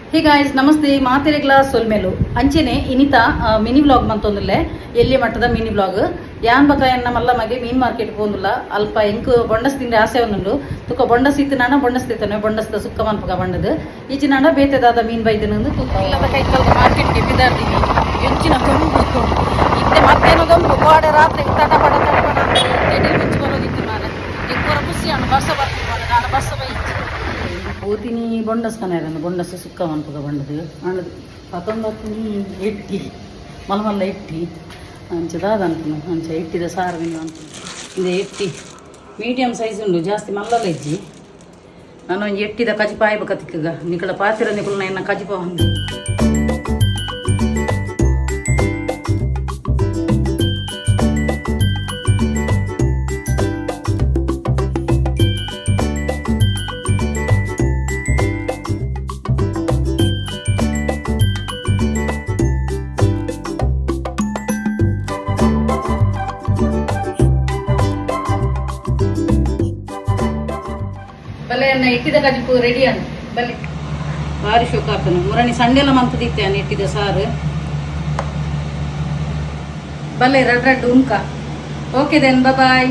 hey guys ನಮಸ್ತೆ ಮಾತೆರೆಗ್ಲ ಸೊಲ್ಮೆಲು ಅಂಚೆನೆ ಇನಿತ ಮಿನಿ ವ್ಲಾಗ್ ಮಂತೊಂದುಲ್ಲೆ ಎಲ್ಲಿ ಮಟ್ಟದ ಮಿನಿ ವ್ಲಾಗ್ ಯಾನ್ ಬಕ ಎನ್ನ ಮಲ್ಲ ಮಗೆ ಮೀನ್ ಮಾರ್ಕೆಟ್ ಪೋಂದುಲ್ಲ ಅಲ್ಪ ಎಂಕ್ ಬೊಂಡಸ್ ತಿಂಡಿ ಆಸೆ ಒಂದುಂಡು ತುಕ ಬೊಂಡಸ್ ಇತ್ತಿನಾನ ಬೊಂಡಸ್ ತಿತ್ತನೆ ಬೊಂಡಸ್ದ ಸುಕ್ಕ ಮನ್ಪಗ ಬಣ್ಣದು ಈಚಿನಾಂಡ ಬೇತೆದಾದ ಮೀನ್ ಬೈದನಂದು ತುಕ ಇಲ್ಲದ ಕೈಕಲ್ಗ ಮಾರ್ಕೆಟ್ಗೆ ಬಿದ್ದಾಡ್ತೀನಿ ಎಂಚಿನ ಗಂಪು ಇತ್ತೆ ಮತ್ತೇನೋ ಗಂಪು ಗೋಡೆ ರಾತ್ರಿ ತಟ ಪಡ ಮುಂಚೆ ಬರೋದಿತ್ತು ನಾನು ఎక్కువ ಖುಷಿ ಅಣ್ಣ ಬಸ್ಸ ಬರ್ತೀನಿ ನಾನು ಬಸ್ಸ ಬೈಚಿ పోతిని బొండస్కనేరన్న బొండస్ సుక్క మనపుగా బండదు అండదు పతొంబత్తుని ఎట్టి మళ్ళీ ఎట్టి మంచిదాದ ಅನ್ಕೊಂಡು ಮಂಚ ಎಟ್ಟಿದ ಸಾರು ಇದು ಎಟ್ಟಿ ಮೀಡಿಯಮ್ ಸೈಜ್ ಉಂಡು ಜಾಸ್ತಿ ಮಲ್ಲಲ್ಲ ಇಜ್ಜಿ ನಾನು ಒಂದು ಎಟ್ಟಿದ ಕಜಿಪ ಆಯ್ಬೇಕತ್ತಿಕ್ಕಗ ನಿಕಲ ಪಾತಿರ ನಿಕುಲ್ನ ಎನ್ನ ಕಜಿಪ ಒಂದು ಬಲ್ಲೆ ಅನ್ನ ಇಟ್ಟಿದ ಕಜಿಪು ರೆಡಿ ಅನ್ನ ಬಲ್ಲೆ ಭಾರಿ ಶೋಕ ಆಗ್ತಾನೆ ಮುರಣಿ ಸಂಡೆಲ್ಲ ಮಂತದಿತ್ತೆ ಅನ್ನ ಇಟ್ಟಿದ ಸಾರು ಬಲ್ಲೆ ರೆಡ್ ಉಣ್ಕ ಓಕೆ ದೆನ್ ಬಾಯ್